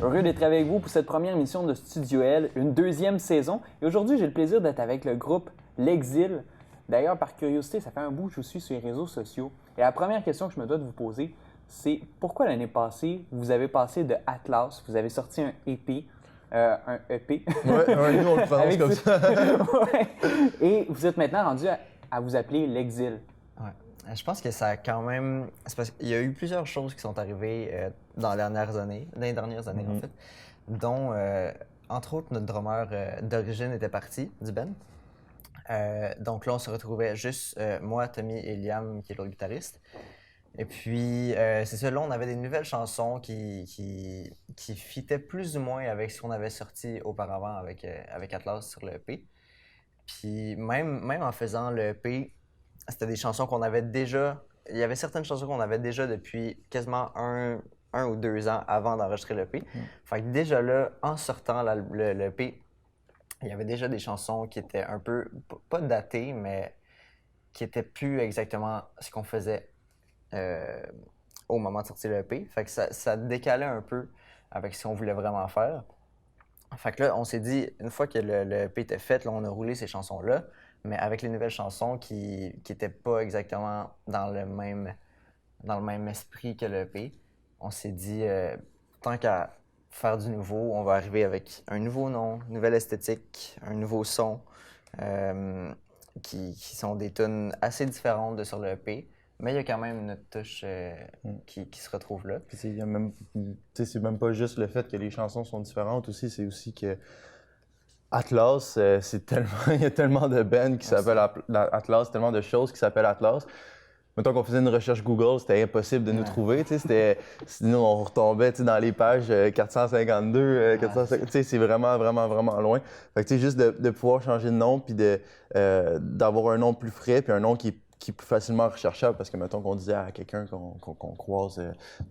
Heureux d'être avec vous pour cette première émission de Studio L, une deuxième saison. Et aujourd'hui, j'ai le plaisir d'être avec le groupe L'Exil. D'ailleurs, par curiosité, ça fait un bout que je vous suis sur les réseaux sociaux. Et la première question que je me dois de vous poser, c'est pourquoi l'année passée, vous avez passé de Atlas, vous avez sorti un EP, un EP. Ouais, nous on le prononce comme ça. Ouais. Et vous êtes maintenant rendu à vous appeler L'Exil. Ouais. Je pense que ça a quand même. C'est parce qu'il y a eu plusieurs choses qui sont arrivées dans les dernières années, en fait, dont, entre autres, notre drummer d'origine était parti du band. Donc là, on se retrouvait juste moi, Tommy et Liam, qui est l'autre guitariste. Et puis, c'est ça, là, on avait des nouvelles chansons qui fitaient plus ou moins avec ce qu'on avait sorti auparavant avec Atlas sur le EP. Puis même en faisant le EP, c'était des chansons qu'on avait déjà. Il y avait certaines chansons qu'on avait déjà depuis quasiment un ou 2 ans avant d'enregistrer l'EP. Fait que déjà là, en sortant l'EP, il y avait déjà des chansons qui étaient un peu, pas datées, mais qui étaient plus exactement ce qu'on faisait au moment de sortir l'EP. Fait que ça décalait un peu avec ce qu'on voulait vraiment faire. Fait que là, on s'est dit, une fois que le EP était fait, là, on a roulé ces chansons-là, mais avec les nouvelles chansons qui étaient pas exactement dans le même esprit que le EP, on s'est dit, tant qu'à faire du nouveau, on va arriver avec un nouveau nom, une nouvelle esthétique, un nouveau son, qui sont des tunes assez différentes de sur le EP. Mais il y a quand même notre touche qui se retrouve là. Puis c'est même pas juste le fait que les chansons sont différentes aussi, c'est aussi que Atlas, il y a tellement de bands qui s'appellent Atlas, tellement de choses qui s'appellent Atlas. Mettons qu'on faisait une recherche Google, c'était impossible de nous trouver. Sinon, on retombait dans les pages 452, 450. C'est vraiment, vraiment, vraiment loin. Fait que juste de pouvoir changer de nom, puis d'avoir un nom plus frais, puis un nom qui est plus facilement recherchable. Parce que, mettons qu'on disait à quelqu'un qu'on croise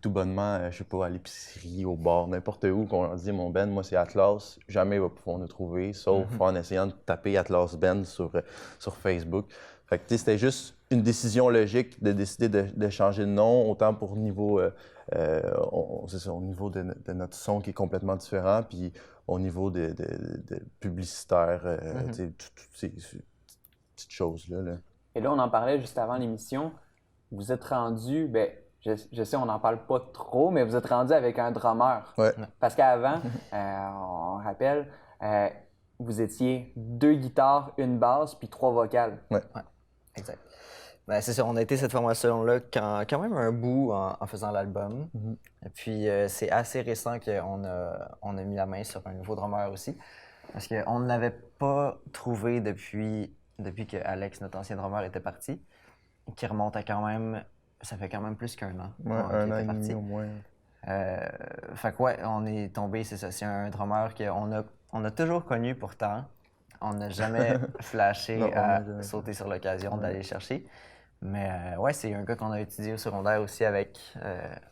tout bonnement, je sais pas, à l'épicerie, au bar, n'importe où, qu'on leur dit mon band, moi c'est Atlas, jamais il va pouvoir nous trouver, sauf en essayant de taper Atlas Band sur Facebook. Fait que c'était juste une décision logique de décider de changer de nom, autant pour niveau, c'est ça, au niveau de notre son qui est complètement différent, puis au niveau de publicitaire, toutes ces petites choses-là. Là. Et là, on en parlait juste avant l'émission. Vous êtes rendu, je sais, on n'en parle pas trop, mais vous êtes rendu avec un drummer. Ouais. Parce qu'avant, on rappelle, vous étiez 2 guitares, 1 basse, puis 3 vocales. Ouais. Exact. Ben, c'est ça, on a été cette formation-là quand même un bout en faisant l'album. Et puis, c'est assez récent qu'on a mis la main sur un nouveau drummer aussi. Parce qu'on ne l'avait pas trouvé depuis que Alex, notre ancien drummer, était parti. Qui remonte à quand même... Ça fait quand même plus qu'1 an. Ouais, un an et demi au moins. Fait que ouais, on est tombé, c'est ça. C'est un drummer qu'on a toujours connu pourtant. On n'a jamais flashé à sauter sur l'occasion d'aller le chercher. Mais ouais, c'est un gars qu'on a étudié au secondaire aussi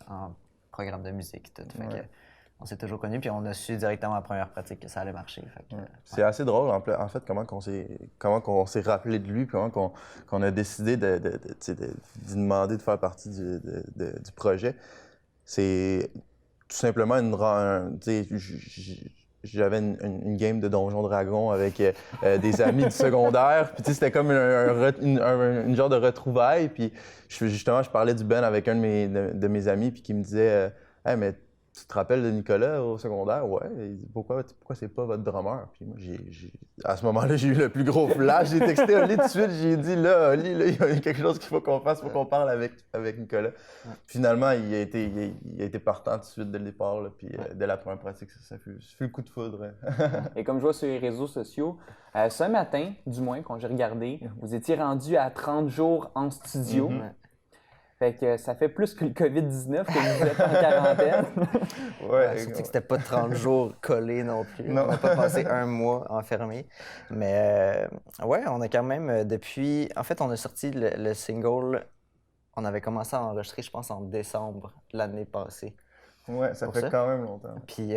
en programme de musique. Tout. Fait que, on s'est toujours connus, puis on a su directement en première pratique que ça allait marcher. Fait que, c'est assez drôle, en fait, comment on s'est rappelé de lui, puis comment qu'on a décidé de lui demander de faire partie du projet. C'est tout simplement j'avais une game de Donjon Dragon avec des amis du secondaire. Puis c'était comme une genre de retrouvaille. Puis justement, je parlais du Ben avec un de mes amis, puis qui me disait hey, mais tu te rappelles de Nicolas au secondaire? Ouais. Il dit, pourquoi c'est pas votre drummer? Puis moi, à ce moment-là, j'ai eu le plus gros flash. J'ai texté Oli tout de suite. J'ai dit là, Oli, il y a quelque chose qu'il faut qu'on fasse, il faut qu'on parle avec Nicolas. Finalement, il a été partant tout de suite dès le départ. Là, puis dès la première pratique, ça fut le coup de foudre. Et comme je vois sur les réseaux sociaux, ce matin, du moins, quand j'ai regardé, vous étiez rendu à 30 jours en studio. Fait que ça fait plus que le COVID-19 que vous êtes en quarantaine. Surtout que c'était pas 30 jours collés non plus. Non. On n'a pas passé 1 mois enfermé. Mais ouais, on a quand même depuis... En fait, on a sorti le single. On avait commencé à enregistrer, je pense, en décembre l'année passée. Ouais, ça fait quand même longtemps. Puis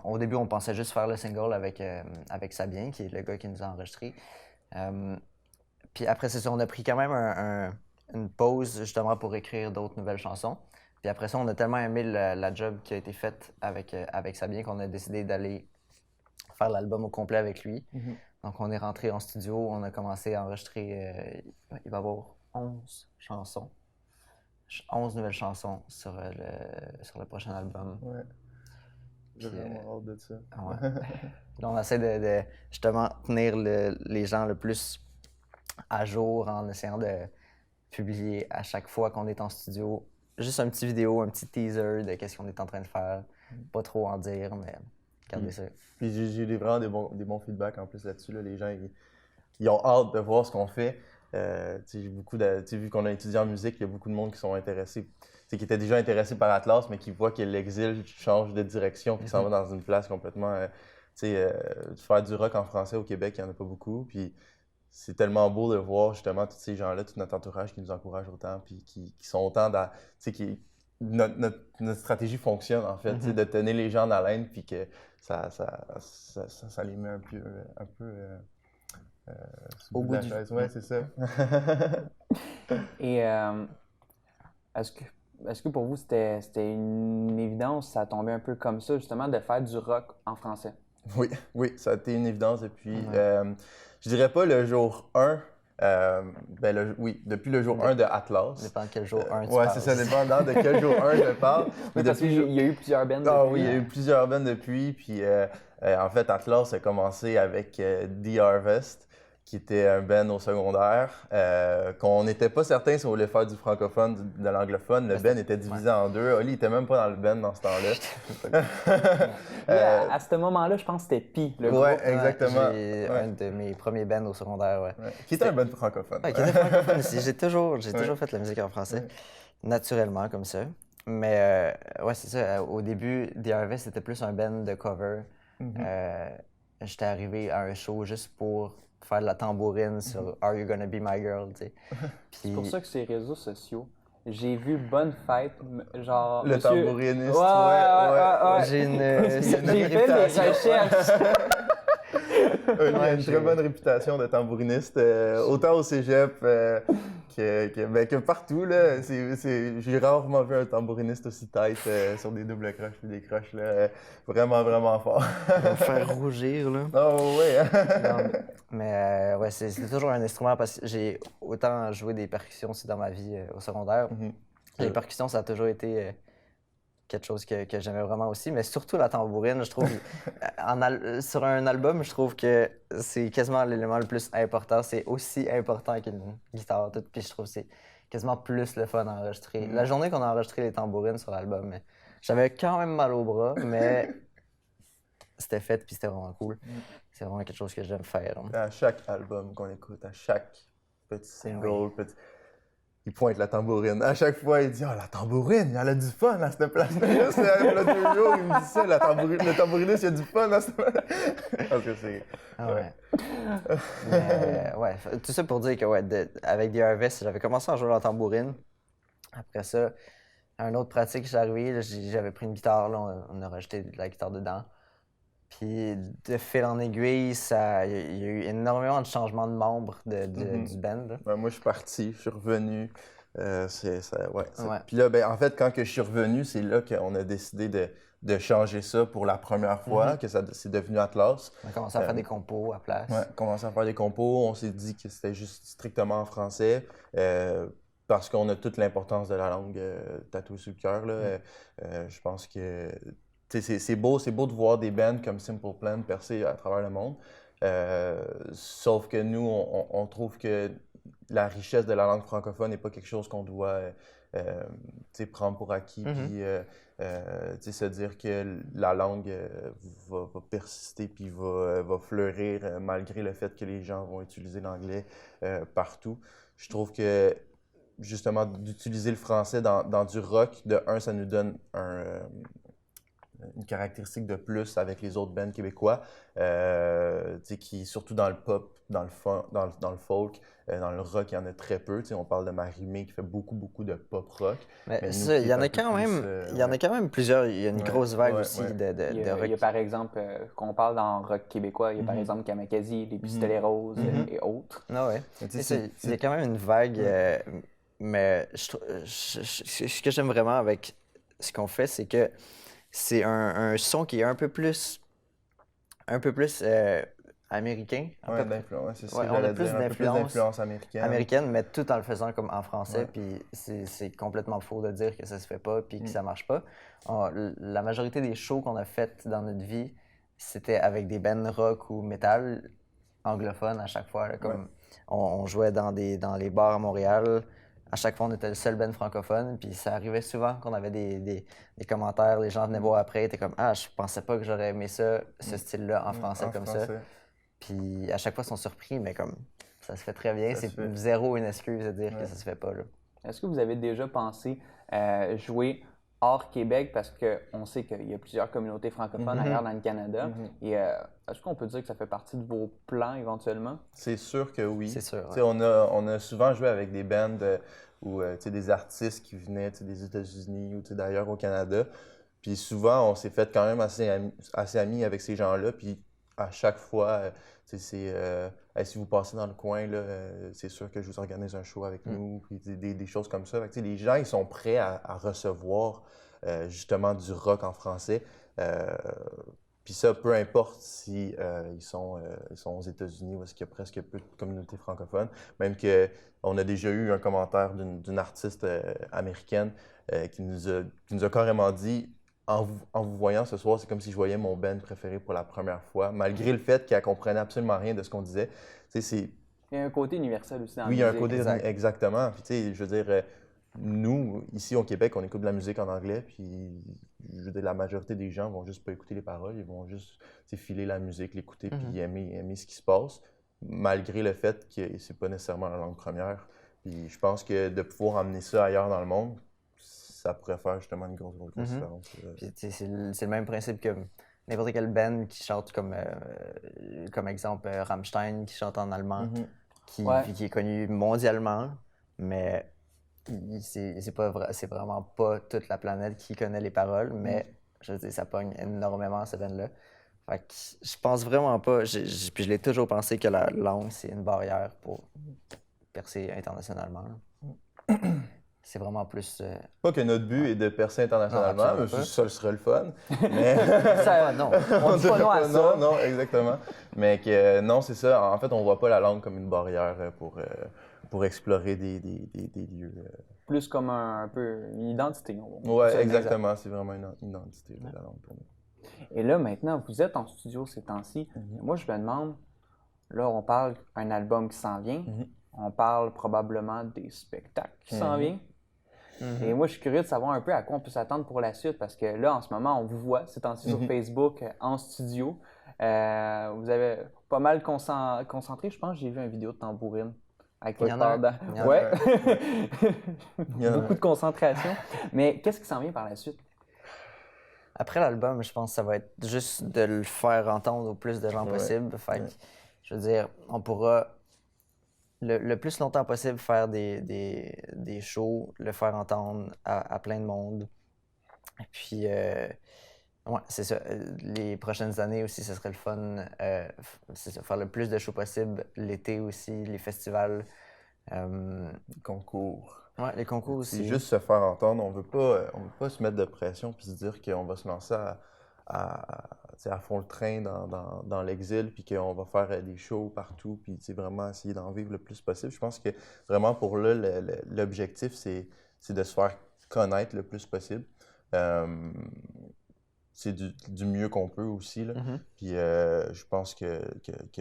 au début, on pensait juste faire le single avec Sabien, qui est le gars qui nous a enregistré. Puis après, c'est ça, on a pris quand même une pause justement pour écrire d'autres nouvelles chansons. Puis après ça, on a tellement aimé la job qui a été faite avec Sabien qu'on a décidé d'aller faire l'album au complet avec lui. Donc, on est rentré en studio, on a commencé à enregistrer. Il va y avoir 11 chansons. 11 nouvelles chansons sur le prochain album. Ouais. J'ai vraiment hâte de ça. Ouais. Là, on essaie de justement tenir les gens le plus à jour en essayant de publier à chaque fois qu'on est en studio juste un petit vidéo, un petit teaser de qu'est-ce qu'on est en train de faire. Pas trop en dire, mais regardez ça. Puis j'ai vraiment des bons feedbacks en plus là-dessus. Là. Les gens, ils ont hâte de voir ce qu'on fait. J'ai beaucoup vu qu'on a étudié en musique, il y a beaucoup de monde qui sont intéressés, qui étaient déjà intéressés par Atlas, mais qui voient que l'exil change de direction, puis s'en va dans une place complètement. Faire du rock en français au Québec, il n'y en a pas beaucoup. Puis c'est tellement beau de voir justement tous ces gens-là, tout notre entourage qui nous encourage autant, puis qui sont autant dans. Notre stratégie fonctionne en fait, de tenir les gens en haleine, puis que ça les met un peu au bout du chaise. Ouais, c'est ça. Et est-ce que pour vous, c'était une évidence, ça tombait un peu comme ça, justement, de faire du rock en français? Oui, ça a été une évidence depuis, je dirais pas le jour 1, depuis le jour 1 de Atlas. Ça dépend de quel jour 1 tu Ouais, parles. c'est ça, dépendant de quel jour 1 je parle. Mais parce qu'il y a eu plusieurs bands depuis. Ah oui, il y a eu plusieurs bands depuis, puis en fait, Atlas a commencé avec The Harvest, qui était un band au secondaire, qu'on n'était pas certain si on voulait faire du francophone, de l'anglophone. Le band était divisé en deux. Oli n'était même pas dans le band dans ce temps-là. À ce moment-là, je pense que c'était Pi, le groupe. Ouais, exactement. J'ai un de mes premiers bands au secondaire, ouais. Qui était un band francophone. Ouais, qui était francophone aussi. J'ai toujours fait de la musique en français, naturellement, comme ça. Mais ouais, c'est ça. Au début, The Harvest, c'était plus un band de cover. J'étais arrivé à un show juste pour faire de la tambourine sur Are You Gonna Be My Girl, tu sais. C'est pour ça que sur les réseaux sociaux, j'ai vu Bonne Fête, genre... Le monsieur... tambouriniste, ouais. J'ai J'ai fait mes recherches. Il a une très bonne réputation de tambouriniste, autant au cégep que partout. Là. J'ai rarement vu un tambouriniste aussi tight sur des doubles croches et des croches. Là, vraiment, vraiment fort. me faire rougir, là. Oh ouais! Non, mais ouais, c'est toujours un instrument parce que j'ai autant joué des percussions aussi dans ma vie au secondaire. Les percussions, ça a toujours été quelque chose que j'aimais vraiment aussi, mais surtout la tambourine, je trouve, sur un album, je trouve que c'est quasiment l'élément le plus important. C'est aussi important qu'une guitare, tout, puis je trouve que c'est quasiment plus le fun à enregistrer. La journée qu'on a enregistré les tambourines sur l'album, j'avais quand même mal au bras, mais c'était fait, puis c'était vraiment cool. C'est vraiment quelque chose que j'aime faire. À chaque album qu'on écoute, à chaque petit single, il pointe la tambourine. À chaque fois, il dit « Ah, la tambourine, elle a du fun à cette place-là. » Il y a 2 jours, il me dit ça, le tambouriniste, il a du fun à cette place-là. Parce que c'est... Ah ouais. Mais, ouais, tout ça pour dire que, avec The Harvest, j'avais commencé à jouer la tambourine. Après ça, un autre pratique, j'étais arrivé, j'avais pris une guitare, là, on a rajouté de la guitare dedans. Puis de fil en aiguille, il y a eu énormément de changements de membres du band. Ben, moi, je suis parti, je suis revenu. Puis là, ben, en fait, quand que je suis revenu, c'est là qu'on a décidé de changer ça pour la première fois, que c'est devenu Atlas. On a commencé à faire des compos à place. Ouais, commencé à faire des compos. On s'est dit que c'était juste strictement en français. Parce qu'on a toute l'importance de la langue tatouée sur le cœur. Là. Je pense que c'est beau de voir des bands comme Simple Plan percer à travers le monde. Sauf que nous, on trouve que la richesse de la langue francophone n'est pas quelque chose qu'on doit prendre pour acquis. Puis se dire que la langue va persister puis va fleurir malgré le fait que les gens vont utiliser l'anglais partout. Je trouve que justement d'utiliser le français dans du rock, de un, ça nous donne une caractéristique de plus avec les autres bands québécois, qui surtout dans le pop, dans le folk, dans le rock, il y en a très peu. On parle de Marie-Mé qui fait beaucoup de pop rock. Mais ça, il y en a quand même plusieurs. Il y a une grosse vague aussi de rock. Il y a par exemple, qu'on parle dans rock québécois, il y a par exemple Kamakazi, les Pistolets Roses et autres. Ah ouais. Il y a quand même une vague. mais ce que j'aime vraiment avec ce qu'on fait, c'est que c'est un son qui est un peu plus américain. Ouais, d'influence, c'est ça Ouais, que on a j'allais plus dire, un peu plus d'influence américaine. américaine, mais tout en le faisant comme en français. Ouais. Puis c'est complètement faux de dire que ça se fait pas puis que ça marche pas. La majorité des shows qu'on a fait dans notre vie, c'était avec des bands rock ou metal anglophones à chaque fois. Là, comme on jouait dans les bars à Montréal. À chaque fois, on était le seul band francophone. Puis ça arrivait souvent qu'on avait des commentaires. Les gens venaient voir après, étaient comme ah, je pensais pas que j'aurais aimé ça, ce style-là en français comme ça. Puis à chaque fois, ils sont surpris, mais comme ça se fait très bien. C'est zéro une excuse de dire que ça se fait pas. Là. Est-ce que vous avez déjà pensé jouer hors Québec parce qu'on sait qu'il y a plusieurs communautés francophones ailleurs dans le Canada? Et est-ce qu'on peut dire que ça fait partie de vos plans éventuellement? C'est sûr que oui. C'est sûr. Ouais. On a souvent joué avec des bands ou des artistes qui venaient des États-Unis ou d'ailleurs au Canada. Puis souvent, on s'est fait quand même assez amis avec ces gens-là. Puis à chaque fois, c'est hey, si vous passez dans le coin, là, c'est sûr que je vous organise un show avec nous, puis des choses comme ça. Fait que, les gens, ils sont prêts à recevoir justement du rock en français. Puis ça, peu importe si ils sont aux États-Unis ou est-ce qu'il y a presque peu de communautés francophones. Même qu'on a déjà eu un commentaire d'une artiste américaine qui nous a carrément dit en vous voyant ce soir, c'est comme si je voyais mon band préféré pour la première fois, malgré le fait qu'elle comprenait absolument rien de ce qu'on disait. Il y a un côté universel aussi dans la musique. Oui, il y a un côté exactement. Puis je veux dire, nous, ici au Québec, on écoute de la musique en anglais, puis je veux dire, la majorité des gens vont juste pas écouter les paroles, ils vont juste filer la musique, l'écouter, puis aimer ce qui se passe, malgré le fait que c'est pas nécessairement la langue première. Puis je pense que de pouvoir emmener ça ailleurs dans le monde, ça pourrait faire justement une grosse différence. Puis, c'est le même principe que n'importe quel band qui chante comme exemple Rammstein, qui chante en allemand, qui est connu mondialement, mais c'est vraiment pas toute la planète qui connaît les paroles, mais je veux dire, ça pogne énormément ce band-là. Fait que je pense vraiment pas, puis je l'ai toujours pensé que la langue, c'est une barrière pour percer internationalement. C'est vraiment plus... Pas que notre but est de percer internationalement, mais ça serait le fun. Mais... ça, non, on dit pas non à ça. Non, exactement. Mais que non, c'est ça. En fait, on voit pas la langue comme une barrière pour explorer des lieux. Plus comme un peu une identité. Oui, exactement. C'est vraiment une identité, la langue pour nous. Et là, maintenant, vous êtes en studio ces temps-ci. Moi, je me demande, là, on parle d'un album qui s'en vient. On parle probablement des spectacles qui s'en viennent. Et moi, je suis curieux de savoir un peu à quoi on peut s'attendre pour la suite parce que là, en ce moment, on vous voit ces temps-ci sur Facebook en studio. Vous avez pas mal concentré, je pense. J'ai vu une vidéo de tambourine. Avec il y en a ouais. Beaucoup de concentration. Mais qu'est-ce qui s'en vient par la suite? Après l'album, je pense que ça va être juste de le faire entendre au plus de gens possible. Fait que, je veux dire, on pourra le plus longtemps possible faire des shows, le faire entendre à plein de monde. Et puis, c'est ça. Les prochaines années aussi, ce serait le fun. C'est ça, faire le plus de shows possible. L'été aussi, les festivals. Les concours. Ouais, les concours aussi. C'est juste se faire entendre. On veut pas se mettre de pression puis se dire qu'on va se lancer à fond le train dans l'exil puis qu'on va faire des shows partout puis vraiment essayer d'en vivre le plus possible. Je pense que vraiment pour là, l'objectif, c'est de se faire connaître le plus possible. C'est du mieux qu'on peut aussi. Là. Puis je pense que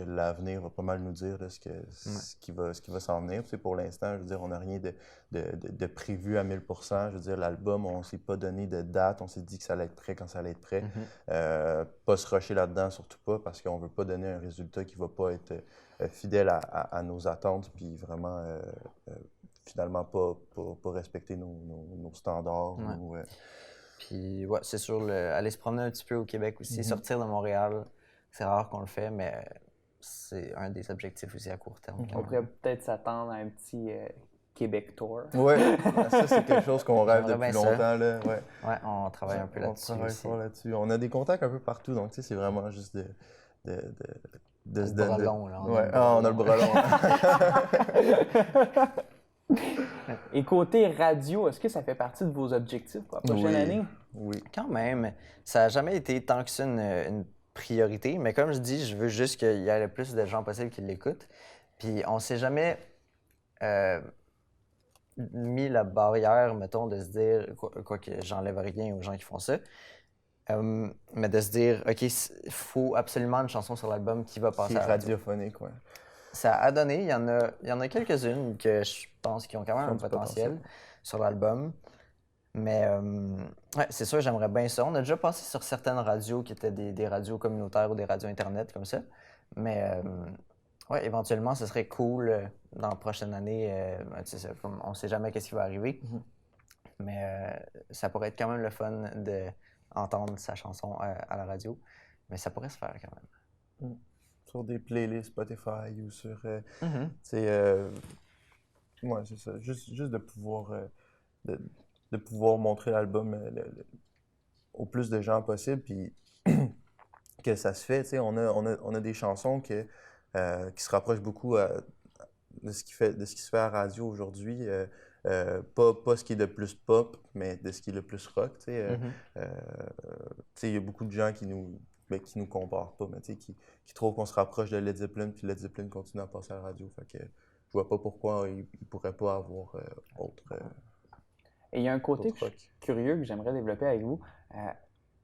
l'avenir va pas mal nous dire là, ce qui va s'en venir. Pour l'instant, je veux dire, on n'a rien de prévu à 1000%. Je veux dire, l'album, on s'est pas donné de date. On s'est dit que ça allait être prêt quand ça allait être prêt. Pas se rusher là-dedans, surtout pas, parce qu'on veut pas donner un résultat qui va pas être fidèle à nos attentes. Puis vraiment, finalement, pas respecter nos standards. Puis, ouais, c'est sûr, aller se promener un petit peu au Québec aussi, sortir de Montréal, c'est rare qu'on le fait, mais c'est un des objectifs aussi à court terme. On pourrait peut-être s'attendre à un petit Québec tour. Oui, ça, c'est quelque chose qu'on rêve depuis longtemps. Là. Ouais, on travaille un peu là-dessus. On travaille fort là-dessus. On a des contacts un peu partout, donc c'est vraiment juste de se donner. Long, là. On a le bras long. Et côté radio, est-ce que ça fait partie de vos objectifs pour la prochaine année? Oui. Quand même, ça n'a jamais été tant que ça une priorité, mais comme je dis, je veux juste qu'il y ait le plus de gens possible qui l'écoutent. Puis on s'est jamais mis la barrière, mettons, de se dire, quoi que j'enlève rien aux gens qui font ça, mais de se dire, OK, il faut absolument une chanson sur l'album qui va passer Qui est à la radio. radiophonique, ouais. Ça a donné, il y en a quelques-unes que je pense qui ont quand même un potentiel sur l'album. Mais ouais, c'est sûr, j'aimerais bien ça. On a déjà passé sur certaines radios qui étaient des radios communautaires ou des radios Internet comme ça. Mais ouais, éventuellement, ce serait cool dans la prochaine année. Comme on ne sait jamais qu'est-ce qui va arriver. Mais ça pourrait être quand même le fun d'entendre sa chanson à la radio. Mais ça pourrait se faire quand même. Sur des playlists Spotify ou sur. Ouais, c'est ça. Juste de pouvoir. De pouvoir montrer l'album au plus de gens possible, puis que ça se fait. On a des chansons qui se rapprochent beaucoup de ce qui se fait à la radio aujourd'hui. Pas ce qui est le plus pop, mais de ce qui est le plus rock. Il y a beaucoup de gens qui nous comparent pas, mais qui trouvent qu'on se rapproche de Led Zeppelin, puis Led Zeppelin continue à passer à la radio. Fait que je vois pas pourquoi il pourrait pas avoir autre. Et il y a un côté curieux que j'aimerais développer avec vous.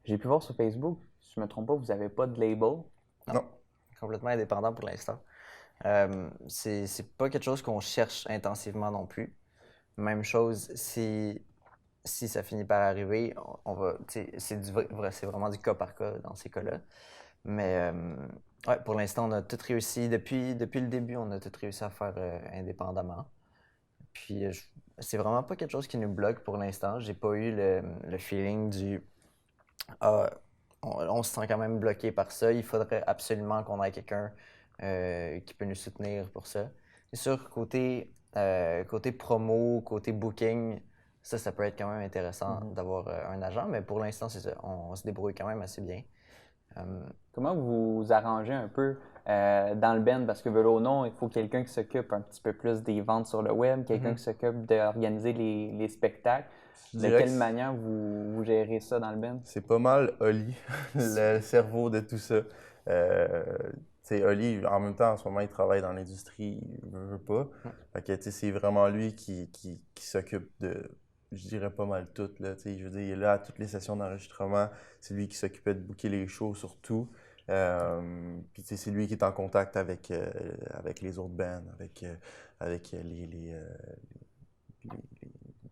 J'ai pu voir sur Facebook, si je ne me trompe pas, vous n'avez pas de label. Non. Complètement indépendant pour l'instant. C'est pas quelque chose qu'on cherche intensivement non plus. Même chose, si ça finit par arriver, on va. C'est vraiment du cas par cas dans ces cas-là. Mais ouais, pour l'instant, on a tout réussi. Depuis le début, on a tout réussi à faire indépendamment. Puis c'est vraiment pas quelque chose qui nous bloque pour l'instant. J'ai pas eu le feeling du on se sent quand même bloqué par ça. Il faudrait absolument qu'on ait quelqu'un qui peut nous soutenir pour ça. C'est sûr, côté promo, côté booking, ça peut être quand même intéressant d'avoir un agent, mais pour l'instant, c'est ça. On se débrouille quand même assez bien. Comment vous vous arrangez un peu dans le band? Parce que veut ou non, il faut quelqu'un qui s'occupe un petit peu plus des ventes sur le web, quelqu'un qui s'occupe d'organiser les spectacles. De quelle manière vous gérez ça dans le band? C'est pas mal Oli, le cerveau de tout ça. Oli, en même temps, en ce moment, il travaille dans l'industrie, il veut pas. Fait que, c'est vraiment lui qui s'occupe de, je dirais pas mal tout. Là, je veux dire, il est là à toutes les sessions d'enregistrement. C'est lui qui s'occupait de booker les shows surtout. Puis c'est lui qui est en contact avec les autres bands, avec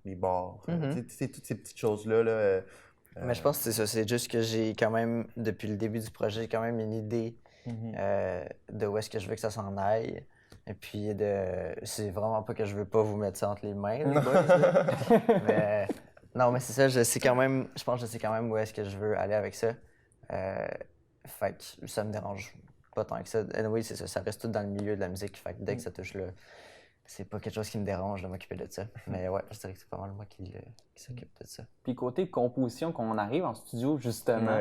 les bars. Toutes ces petites choses-là. Là, mais je pense que c'est ça. C'est juste que j'ai quand même, depuis le début du projet, j'ai quand même une idée de où est-ce que je veux que ça s'en aille. Et puis, c'est vraiment pas que je veux pas vous mettre ça entre les mains, les boys, mais non, mais c'est ça. Je pense que je sais quand même où est-ce que je veux aller avec ça. Fait que ça me dérange pas tant que ça. Anyway, c'est ça. Ça reste tout dans le milieu de la musique. Fait que dès que ça touche là, c'est pas quelque chose qui me dérange de m'occuper de ça. Mais ouais, je dirais que c'est pas mal moi qui s'occupe de ça. Puis côté composition, quand on arrive en studio, justement,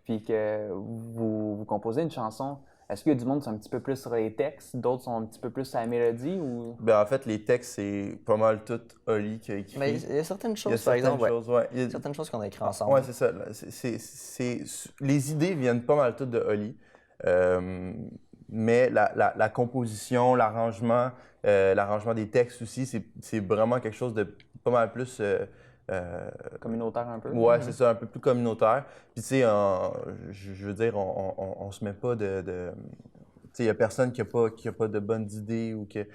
puis que vous composez une chanson, est-ce qu'il y a du monde qui sont un petit peu plus sur les textes, d'autres sont un petit peu plus sur la mélodie ou... Ben en fait, les textes, c'est pas mal tout Oli qui a écrit. Mais il y a certaines choses, par exemple, il y a certaines choses qu'on a écrites ensemble. Ouais, c'est ça. Les idées viennent pas mal toutes de Oli. Mais la composition, l'arrangement des textes aussi, c'est vraiment quelque chose de pas mal plus... communautaire un peu. Ouais, c'est ça, un peu plus communautaire. Puis tu sais, je veux dire, on se met pas de tu sais, il y a personne qui a pas de bonnes idées ou que... Tu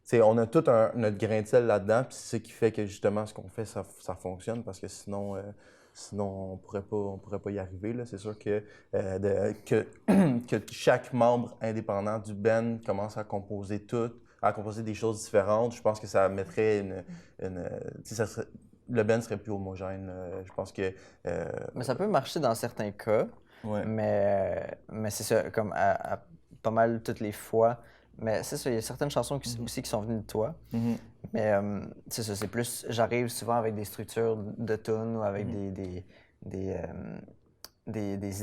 sais, on a tout notre grain de sel là-dedans, puis c'est ce qui fait que justement, ce qu'on fait, ça fonctionne, parce que sinon, on pourrait pas y arriver. Là. C'est sûr que chaque membre indépendant du band commence à composer des choses différentes. Je pense que ça mettrait le band serait plus homogène. Je pense que... Mais ça peut marcher dans certains cas, mais c'est ça, comme à pas mal toutes les fois. Mais c'est ça, il y a certaines chansons aussi qui sont venues de toi. Mais c'est ça, c'est plus... J'arrive souvent avec des structures de tunes ou avec des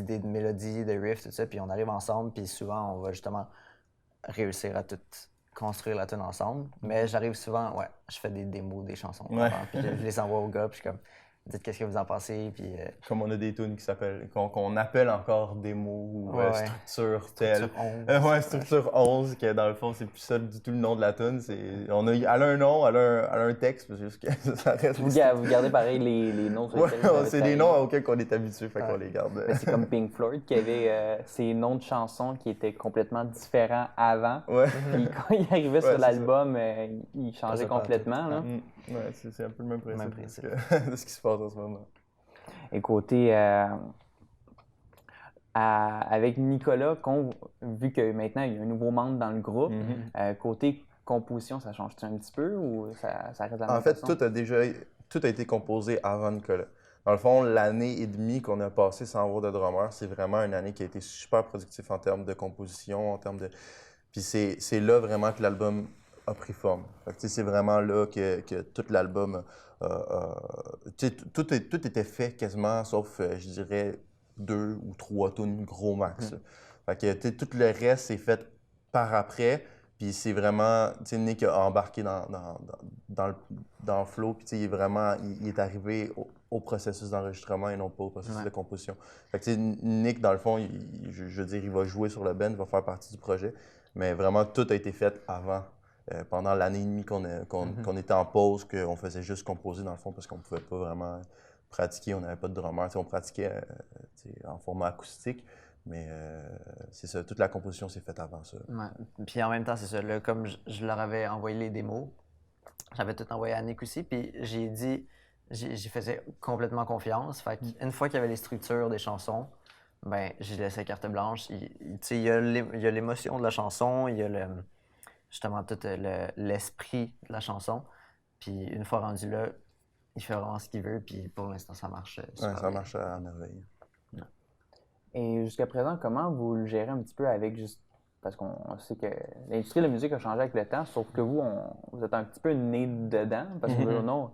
idées de mélodie, de riff, tout ça, puis on arrive ensemble, puis souvent, on va justement réussir à tout construire la tune ensemble. Mais j'arrive souvent, je fais des démos des chansons Ouais. avant, puis je les envoie aux gars, puis je suis comme, dites qu'est-ce que vous en pensez, puis Comme on a des tunes qu'on appelle encore démo ou structure telle. Structure 11, que dans le fond, c'est plus ça du tout le nom de la tune. Elle a un nom, elle a un texte, c'est juste que ça reste. Vous gardez pareil les noms sur lesquels vous avez c'est des travaillé. noms auxquels on est habitué, fait qu'on les garde. Mais c'est comme Pink Floyd qui avait ses noms de chansons qui étaient complètement différents avant. Ouais. Puis quand il arrivait sur c'est l'album, il changeait Ça pas complètement. Là. Ouais, c'est un peu le même principe, principe. de ce qui se passe en ce moment. Et côté avec Nicolas, vu que maintenant il y a un nouveau membre dans le groupe, côté composition, ça change-tu un petit peu ou ça reste la même En fait, façon? tout a été composé avant Nicolas. Dans le fond, l'année et demie qu'on a passé sans avoir de drummer, c'est vraiment une année qui a été super productive en termes de composition, en termes de... Puis c'est là vraiment que l'album a pris forme. Fait que, c'est vraiment là que tout l'album... tout était fait quasiment, sauf, je dirais, 2 ou 3 tunes gros max. Là. Fait que tout le reste c'est fait par après. Puis c'est vraiment, tu sais, Nick a embarqué dans le flow, puis il est arrivé au processus d'enregistrement et non pas au processus de composition. Fait que, tu sais, Nick, dans le fond, je veux dire, il va jouer sur le band, il va faire partie du projet, mais vraiment, tout a été fait avant, pendant l'année et demie qu'on était en pause, qu'on faisait juste composer, dans le fond, parce qu'on pouvait pas vraiment pratiquer, on n'avait pas de drummer, tu sais, on pratiquait en format acoustique. Mais c'est ça, toute la composition s'est faite avant ça. Ouais. Puis en même temps, c'est ça, là, comme je leur avais envoyé les démos, j'avais tout envoyé à Nick aussi, puis j'ai dit, j'y faisais complètement confiance. Fait qu'une fois qu'il y avait les structures des chansons, ben, j'ai laissé carte blanche. Il y a l'émotion de la chanson, il y a justement tout l'esprit de la chanson. Puis une fois rendu là, il fait vraiment ce qu'il veut, puis pour l'instant, ça marche super ça bien. marche à merveille. Et jusqu'à présent, comment vous le gérez un petit peu avec parce qu'on sait que l'industrie de la musique a changé avec le temps, sauf que vous êtes un petit peu né dedans, parce que non,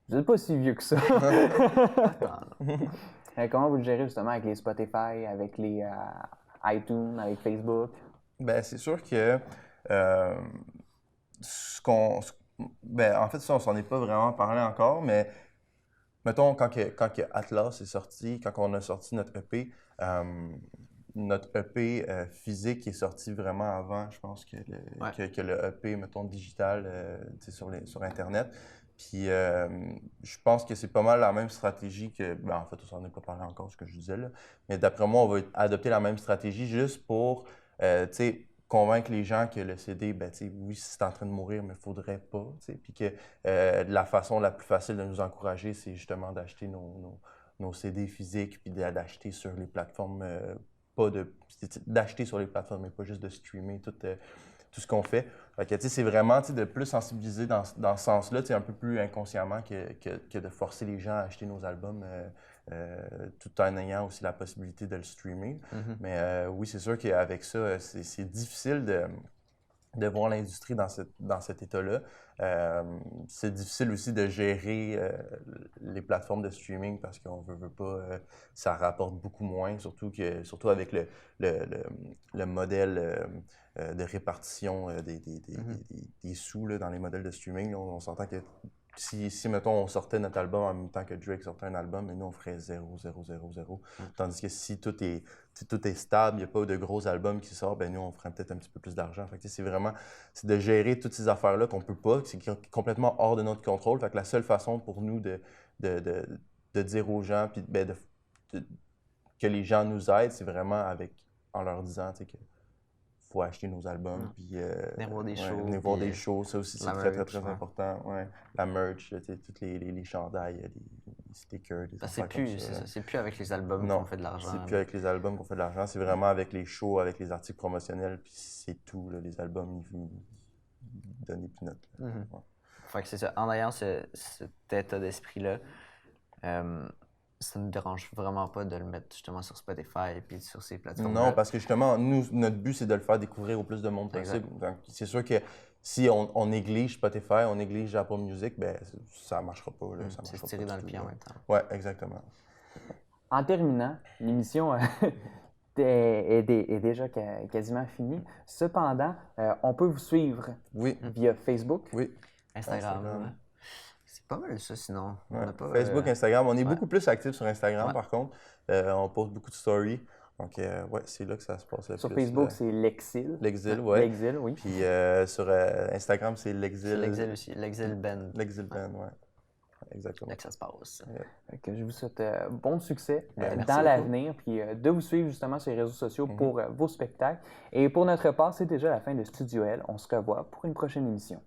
vous n'êtes pas si vieux que ça. Comment vous le gérez justement avec les Spotify, avec les iTunes, avec Facebook? Ben c'est sûr que en fait, ça, on s'en est pas vraiment parlé encore, mais mettons, quand Atlas est sorti, quand on a sorti notre EP physique est sorti vraiment avant, je pense, que le EP, mettons, digital sur Internet. Puis je pense que c'est pas mal la même stratégie que... en fait, on s'en est pas parlé encore, ce que je disais là. Mais d'après moi, on va adopter la même stratégie juste pour, convaincre les gens que le CD, oui, c'est en train de mourir, mais il ne faudrait pas. Puis que la façon la plus facile de nous encourager, c'est justement d'acheter nos CD physiques, puis d'acheter sur les plateformes, d'acheter sur les plateformes, mais pas juste de streamer tout ce qu'on fait. Fait que, c'est vraiment de plus sensibiliser dans ce sens-là, un peu plus inconsciemment que de forcer les gens à acheter nos albums. Tout en ayant aussi la possibilité de le streamer. Mais oui, c'est sûr qu'avec ça, c'est difficile de voir l'industrie dans cet état-là. C'est difficile aussi de gérer les plateformes de streaming parce qu'on veut pas, ça rapporte beaucoup moins, surtout avec le modèle de répartition des sous là, dans les modèles de streaming. Là, on s'entend que si, mettons, on sortait notre album en même temps que Drake sortait un album, mais nous, on ferait 0, 0, 0, 0. Tandis que si tout est stable, il n'y a pas de gros albums qui sortent, ben nous, on ferait peut-être un petit peu plus d'argent. Fait que c'est vraiment de gérer toutes ces affaires-là qu'on peut pas, c'est complètement hors de notre contrôle. Fait que la seule façon pour nous de dire aux gens, puis que les gens nous aident, c'est vraiment en leur disant que faut acheter nos albums, puis venir voir des shows. Venir voir des shows, ça aussi, c'est très, très, très merch, important. Ouais. La merch, toutes les chandails, les stickers, des affaires comme ça. C'est plus avec les albums qu'on fait de l'argent. C'est plus avec les albums qu'on fait de l'argent, c'est vraiment avec les shows, avec les articles promotionnels, puis c'est tout. Là, les albums, ils donnent des pinottes. Fait que c'est ça. En ayant cet état d'esprit-là, ça ne nous dérange vraiment pas de le mettre justement sur Spotify et puis sur ces plateformes. Non, parce que justement, nous, notre but, c'est de le faire découvrir au plus de monde possible. Donc, c'est sûr que si on néglige Spotify, on néglige Apple Music, ben ça ne marchera pas. C'est se tirer dans le pied en même temps. Oui, exactement. En terminant, l'émission est déjà quasiment fini. Cependant, on peut vous suivre Oui, via Facebook. oui. Instagram. Instagram. C'est pas mal ça, sinon. On Ouais. n'a pas, Facebook, Instagram. On est ouais. beaucoup plus actifs sur Instagram, Ouais. par contre. On poste beaucoup de stories. Donc, ouais, c'est là que ça se passe le Sur plus. Facebook, c'est L'Exil. L'exil, ouais. L'Exil, oui. Puis sur Instagram, c'est C'est l'exil. l'exil aussi. L'exil Ben. L'exil band, ouais. Exactement. Là que ça se passe. Fait que je vous souhaite bon succès Merci dans beaucoup. l'avenir, puis de vous suivre justement sur les réseaux sociaux pour vos spectacles. Et pour notre part, c'est déjà la fin de Studio L. On se revoit pour une prochaine émission.